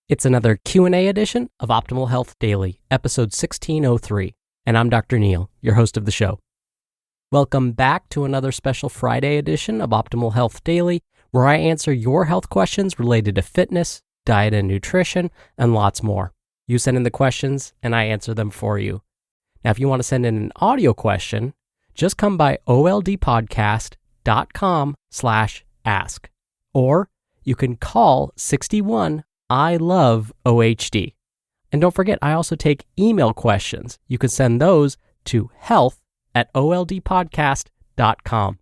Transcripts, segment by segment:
It's another Q&A edition of Optimal Health Daily, episode 1603, and I'm Dr. Neil, your host of the show. Welcome back to another special Friday edition of Optimal Health Daily, where I answer your health questions related to fitness, diet and nutrition, and lots more. You send in the questions, and I answer them for you. Now, if you want to send in an audio question, just come by oldpodcast.com/ask, or you can call 61 I love OHD. And don't forget, I also take email questions. You can send those to health@oldpodcast.com.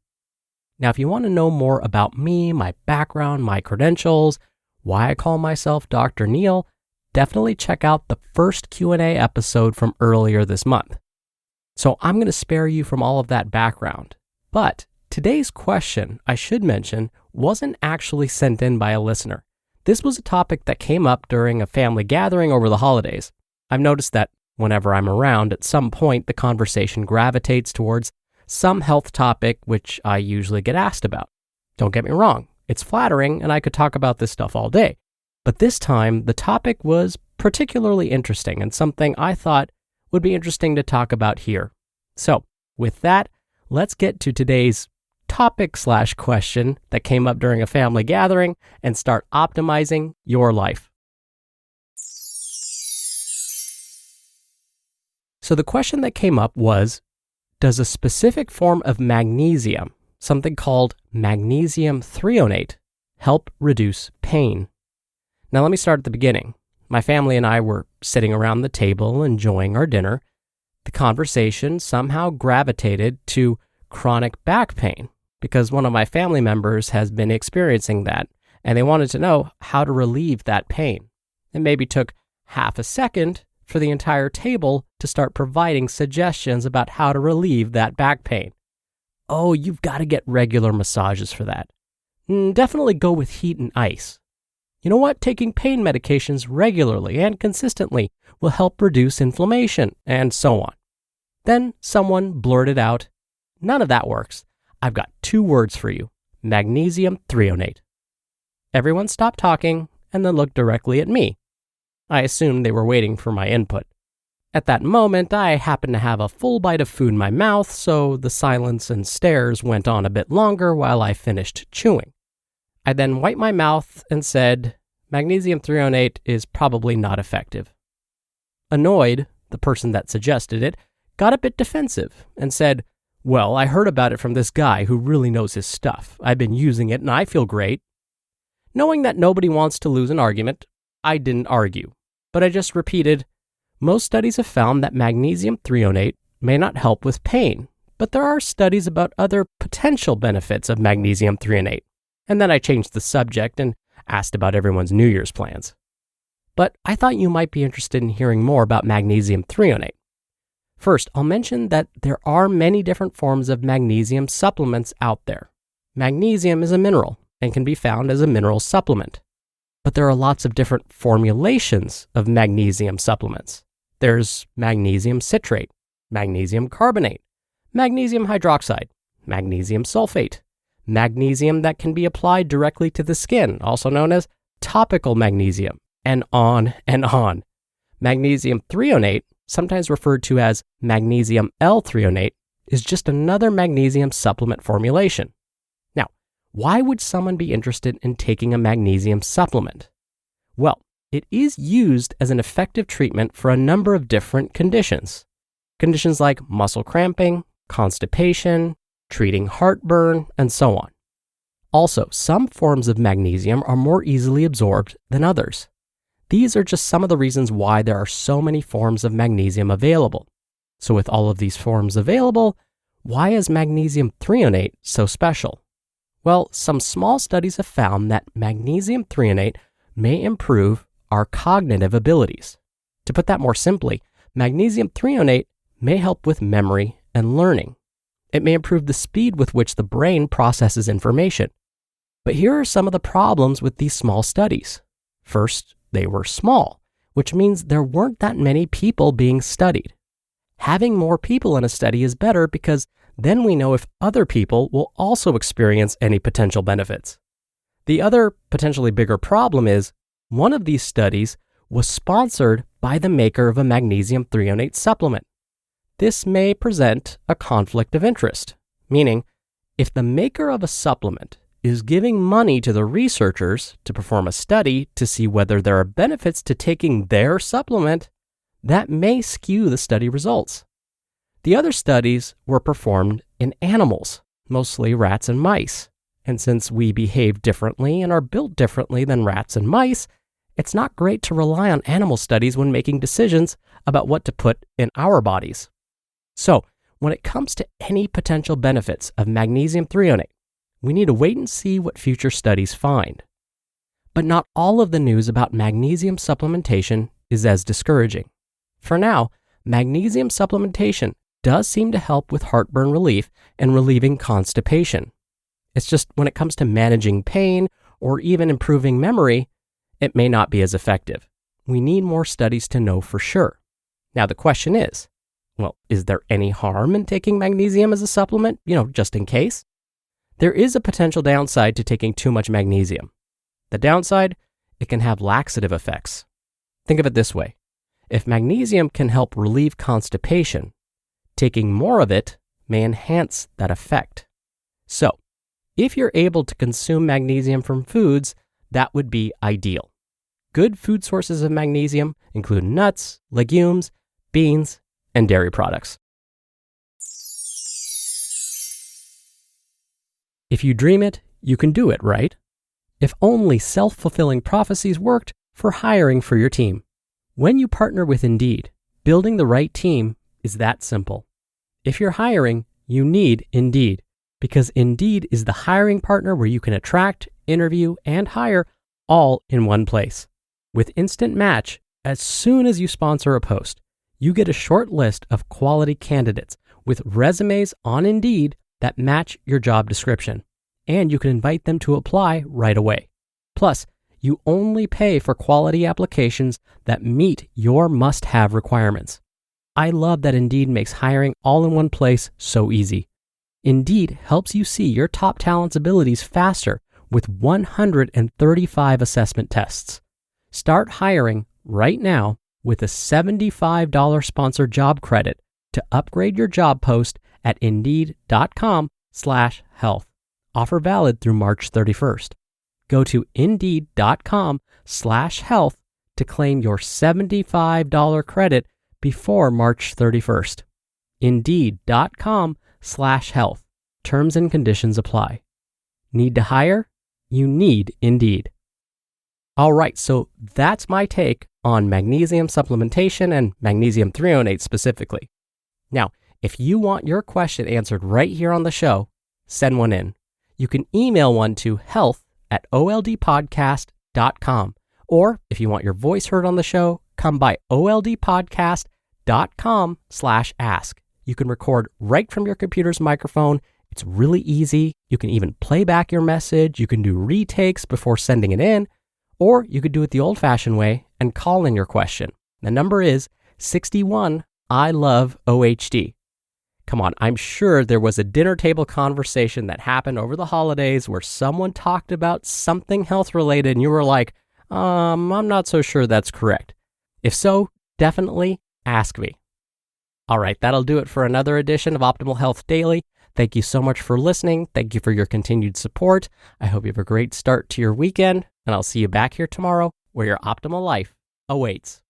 Now, if you want to know more about me, my background, my credentials, why I call myself Dr. Neil, definitely check out the first Q&A episode from earlier this month. So I'm going to spare you from all of that background. But today's question, I should mention, wasn't actually sent in by a listener. This was a topic that came up during a family gathering over the holidays. I've noticed that whenever I'm around, at some point the conversation gravitates towards some health topic which I usually get asked about. Don't get me wrong, it's flattering and I could talk about this stuff all day. But this time, the topic was particularly interesting and something I thought would be interesting to talk about here. So, with that, let's get to today's topic/question that came up during a family gathering and start optimizing your life. So the question that came up was, does a specific form of magnesium, something called magnesium threonate, help reduce pain? Now let me start at the beginning. My family and I were sitting around the table enjoying our dinner. The conversation somehow gravitated to chronic back pain, because one of my family members has been experiencing that, and they wanted to know how to relieve that pain. It maybe took half a second for the entire table to start providing suggestions about how to relieve that back pain. Oh, you've got to get regular massages for that. Definitely go with heat and ice. You know what? Taking pain medications regularly and consistently will help reduce inflammation, and so on. Then someone blurted out, none of that works. I've got 2 words for you, magnesium threonate. Everyone stopped talking and then looked directly at me. I assumed they were waiting for my input. At that moment, I happened to have a full bite of food in my mouth, so the silence and stares went on a bit longer while I finished chewing. I then wiped my mouth and said, magnesium threonate is probably not effective. Annoyed, the person that suggested it got a bit defensive and said, well, I heard about it from this guy who really knows his stuff. I've been using it and I feel great. Knowing that nobody wants to lose an argument, I didn't argue, but I just repeated, most studies have found that magnesium threonate may not help with pain, but there are studies about other potential benefits of magnesium threonate. And then I changed the subject and asked about everyone's New Year's plans. But I thought you might be interested in hearing more about magnesium threonate. First, I'll mention that there are many different forms of magnesium supplements out there. Magnesium is a mineral and can be found as a mineral supplement. But there are lots of different formulations of magnesium supplements. There's magnesium citrate, magnesium carbonate, magnesium hydroxide, magnesium sulfate, magnesium that can be applied directly to the skin, also known as topical magnesium, and on and on. Magnesium threonate, sometimes referred to as magnesium L-threonate, is just another magnesium supplement formulation. Now, why would someone be interested in taking a magnesium supplement? Well, it is used as an effective treatment for a number of different conditions. Conditions like muscle cramping, constipation, treating heartburn, and so on. Also, some forms of magnesium are more easily absorbed than others. These are just some of the reasons why there are so many forms of magnesium available. So with all of these forms available, why is magnesium threonate so special? Well, some small studies have found that magnesium threonate may improve our cognitive abilities. To put that more simply, magnesium threonate may help with memory and learning. It may improve the speed with which the brain processes information. But here are some of the problems with these small studies. First, they were small, which means there weren't that many people being studied. Having more people in a study is better because then we know if other people will also experience any potential benefits. The other potentially bigger problem is One of these studies was sponsored by the maker of a magnesium threonate supplement. This may present a conflict of interest, meaning if the maker of a supplement is giving money to the researchers to perform a study to see whether there are benefits to taking their supplement, that may skew the study results. The other studies were performed in animals, mostly rats and mice. And since we behave differently and are built differently than rats and mice, it's not great to rely on animal studies when making decisions about what to put in our bodies. So, when it comes to any potential benefits of magnesium threonate, we need to wait and see what future studies find. But not all of the news about magnesium supplementation is as discouraging. For now, magnesium supplementation does seem to help with heartburn relief and relieving constipation. It's just when it comes to managing pain or even improving memory, it may not be as effective. We need more studies to know for sure. Now the question is, well, is there any harm in taking magnesium as a supplement, just in case? There is a potential downside to taking too much magnesium. The downside, it can have laxative effects. Think of it this way. If magnesium can help relieve constipation, taking more of it may enhance that effect. So, if you're able to consume magnesium from foods, that would be ideal. Good food sources of magnesium include nuts, legumes, beans, and dairy products. If you dream it, you can do it, right? If only self-fulfilling prophecies worked for hiring for your team. When you partner with Indeed, building the right team is that simple. If you're hiring, you need Indeed, because Indeed is the hiring partner where you can attract, interview, and hire all in one place. With Instant Match, as soon as you sponsor a post, you get a short list of quality candidates with resumes on Indeed that match your job description, and you can invite them to apply right away. Plus, you only pay for quality applications that meet your must-have requirements. I love that Indeed makes hiring all in one place so easy. Indeed helps you see your top talent's abilities faster with 135 assessment tests. Start hiring right now with a $75 sponsored job credit to upgrade your job post at Indeed.com/health. Offer valid through March 31st. Go to Indeed.com/health to claim your $75 credit before March 31st. Indeed.com/health. Terms and conditions apply. Need to hire? You need Indeed. All right, so that's my take on magnesium supplementation and magnesium threonate specifically. Now, if you want your question answered right here on the show, send one in. You can email one to health@oldpodcast.com. Or if you want your voice heard on the show, come by oldpodcast.com/ask. You can record right from your computer's microphone. It's really easy. You can even play back your message. You can do retakes before sending it in. Or you could do it the old-fashioned way and call in your question. The number is 61 I love OHD. Come on, I'm sure there was a dinner table conversation that happened over the holidays where someone talked about something health-related and you were like, I'm not so sure that's correct. If so, definitely ask me. All right, that'll do it for another edition of Optimal Health Daily. Thank you so much for listening. Thank you for your continued support. I hope you have a great start to your weekend, and I'll see you back here tomorrow where your optimal life awaits.